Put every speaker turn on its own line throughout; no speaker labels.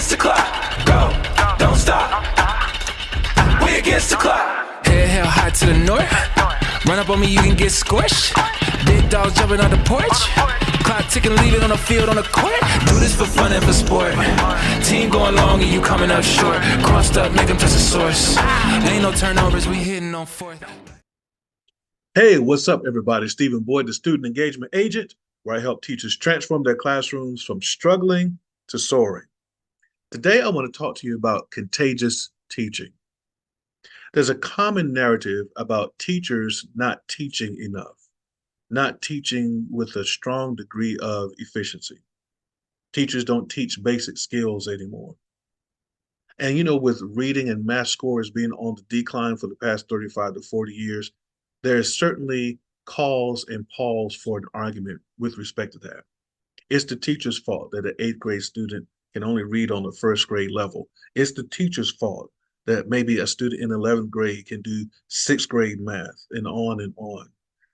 against the clock. Go, don't stop. We against the clock.
Head hell high to the north. Run up on me, you can get squished. Big dogs jumping on the porch. Clock ticking, leave it on the field, on the court. Do this for fun and for sport. Team going long and you coming up short. Crossed up, make them touch the source. Ain't no turnovers, we hitting on fourth.
Hey, what's up, everybody? Stephen Boyd, the Student Engagement Agent, where I help teachers transform their classrooms from struggling to soaring. Today, I want to talk to you about contagious teaching. There's a common narrative about teachers not teaching enough, not teaching with a strong degree of efficiency. Teachers don't teach basic skills anymore. And with reading and math scores being on the decline for the past 35 to 40 years, there's certainly cause and pause for an argument with respect to that. It's the teacher's fault that an 8th grade student can only read on the 1st grade level. It's the teacher's fault that maybe a student in 11th grade can do 6th grade math and on and on.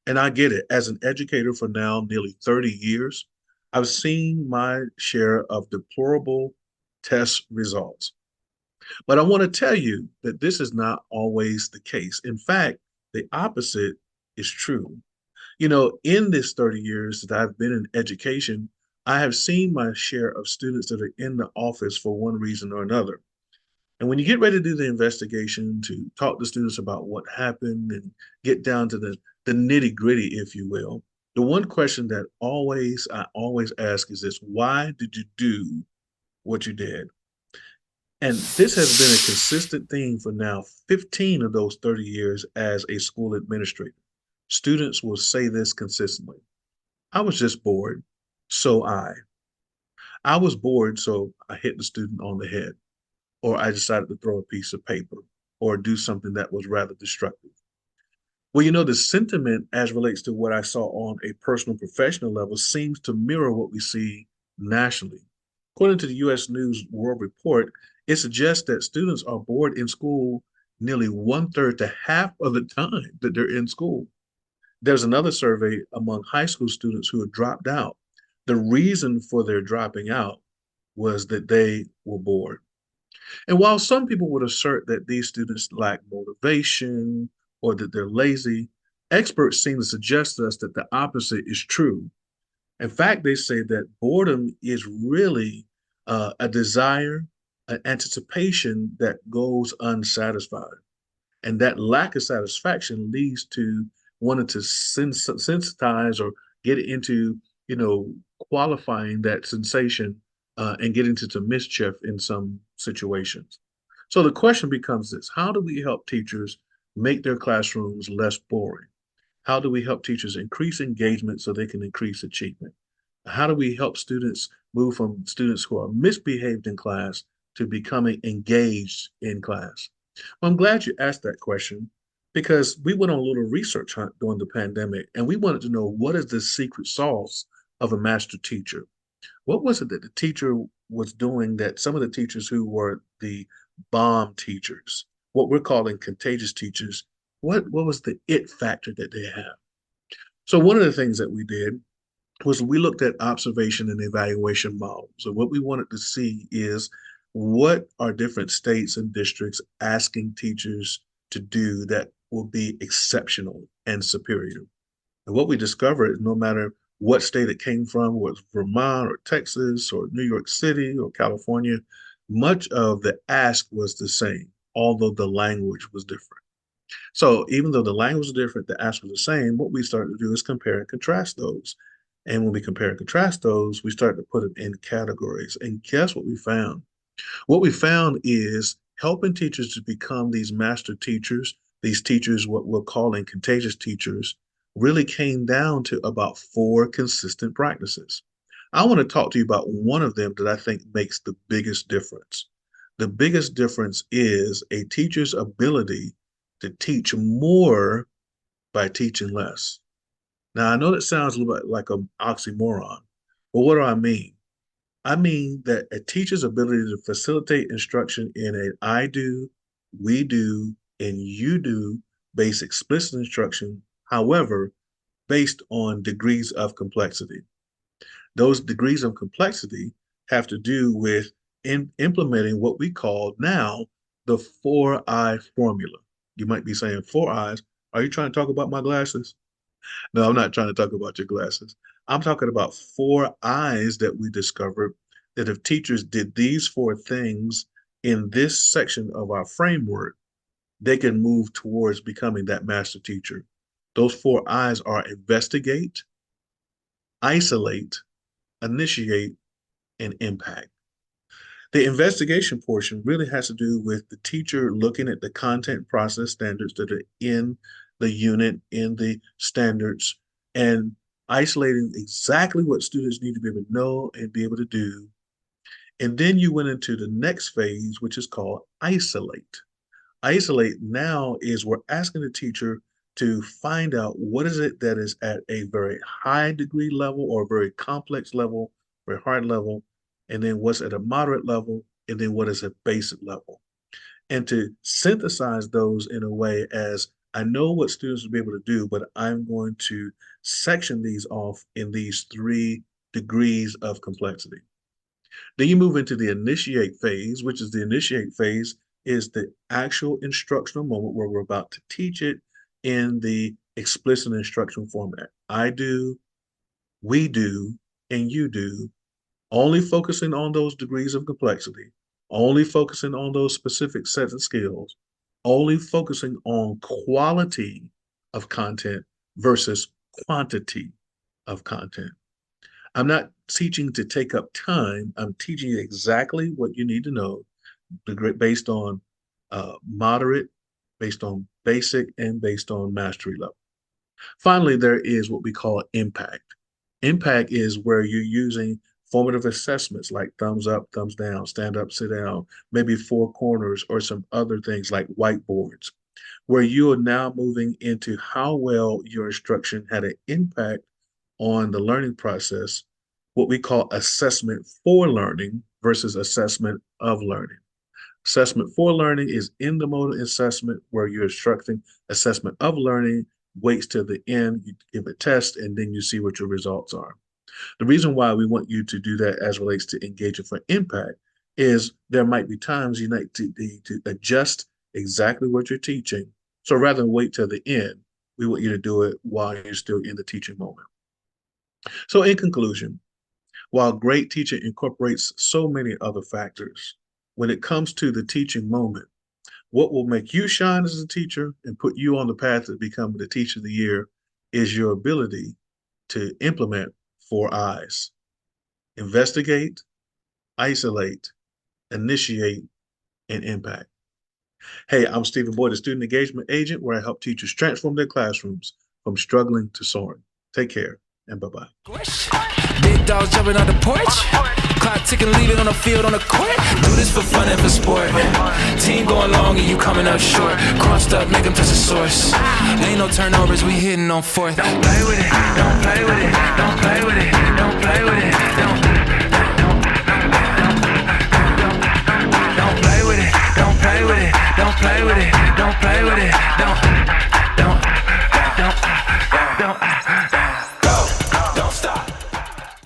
And I get it. As an educator for now nearly 30 years, I've seen my share of deplorable test results. But I want to tell you that this is not always the case. In fact, the opposite is true. In this 30 years that I've been in education, I have seen my share of students that are in the office for one reason or another. And when you get ready to do the investigation, to talk to students about what happened and get down to the nitty gritty, if you will, the one question that I always ask is this: why did you do what you did? And this has been a consistent theme for now 15 of those 30 years as a school administrator. Students will say this consistently: I was just bored, so I was bored, so I hit the student on the head, or I decided to throw a piece of paper, or do something that was rather destructive. Well, the sentiment as relates to what I saw on a personal professional level seems to mirror what we see nationally. According to the U.S. News World Report, it suggests that students are bored in school nearly 1/3 to half of the time that they're in school. There's another survey among high school students who had dropped out. The reason for their dropping out was that they were bored. And while some people would assert that these students lack motivation or that they're lazy, experts seem to suggest to us that the opposite is true. In fact, they say that boredom is really a desire, an anticipation that goes unsatisfied. And that lack of satisfaction leads to wanting to sensitize or get into, qualifying that sensation and get into some mischief in some situations. So the question becomes this: how do we help teachers make their classrooms less boring? How do we help teachers increase engagement so they can increase achievement? How do we help students move from students who are misbehaved in class to becoming engaged in class? Well, I'm glad you asked that question, because we went on a little research hunt during the pandemic, and we wanted to know, what is the secret sauce of a master teacher? What was it that the teacher was doing that some of the teachers who were the bomb teachers, what we're calling contagious teachers, what was the it factor that they have? So one of the things that we did was we looked at observation and evaluation models. So what we wanted to see is, what are different states and districts asking teachers to do that will be exceptional and superior? And what we discovered is, no matter what state it came from, whether it's Vermont or Texas or New York City or California, much of the ask was the same, although the language was different. So even though the language was different, the ask was the same, what we started to do is compare and contrast those. And when we compare and contrast those, we started to put them in categories. And guess what we found? What we found is helping teachers to become these master teachers, these teachers, what we're calling contagious teachers, really came down to about 4 consistent practices. I want to talk to you about one of them that I think makes the biggest difference. The biggest difference is a teacher's ability to teach more by teaching less. Now, I know that sounds a little bit like an oxymoron, but what do I mean? I mean that a teacher's ability to facilitate instruction in an I do, we do, and you do based explicit instruction, however, based on degrees of complexity. Those degrees of complexity have to do with implementing what we call now the 4I formula. You might be saying, 4 eyes? Are you trying to talk about my glasses? No, I'm not trying to talk about your glasses. I'm talking about 4 eyes that we discovered that if teachers did these 4 things in this section of our framework, they can move towards becoming that master teacher. Those 4 eyes are investigate, isolate, initiate, and impact. The investigation portion really has to do with the teacher looking at the content process standards that are in the unit, in the standards, and isolating exactly what students need to be able to know and be able to do. And then you went into the next phase, which is called isolate. Isolate now is we're asking the teacher to find out what is it that is at a very high degree level or a very complex level, very hard level, and then what's at a moderate level, and then what is a basic level. And to synthesize those in a way as I know what students will be able to do, but I'm going to section these off in these 3 degrees of complexity. Then you move into the initiate phase, which is the initiate phase is the actual instructional moment where we're about to teach it in the explicit instruction format. I do, we do, and you do, only focusing on those degrees of complexity, only focusing on those specific sets of skills, only focusing on quality of content versus quantity of content. I'm not teaching to take up time. I'm teaching you exactly what you need to know based on moderate, based on basic, and based on mastery level. Finally, there is what we call impact. Impact is where you're using formative assessments like thumbs up, thumbs down, stand up, sit down, maybe 4 corners or some other things like whiteboards, where you are now moving into how well your instruction had an impact on the learning process, what we call assessment for learning versus assessment of learning. Assessment for learning is in the mode of assessment where you're instructing. Assessment of learning waits till the end, you give a test, and then you see what your results are. The reason why we want you to do that as relates to engaging for impact is there might be times you need to adjust exactly what you're teaching. So rather than wait till the end, we want you to do it while you're still in the teaching moment. So in conclusion, while great teaching incorporates so many other factors, when it comes to the teaching moment, what will make you shine as a teacher and put you on the path to becoming the teacher of the year is your ability to implement 4 eyes. Investigate, isolate, initiate, and impact. Hey, I'm Stephen Boyd, the Student Engagement Agent, where I help teachers transform their classrooms from struggling to soaring. Take care, and bye-bye.
Big dogs jumping on the porch. Clock ticking, leave it on the field, on the court. Do this for fun and for sport. Team going long and you coming up short. Crossed up, make them touch the source. Ain't no turnovers, we hitting on fourth. Don't play with it, don't play with it, don't play with it, don't play with it, don't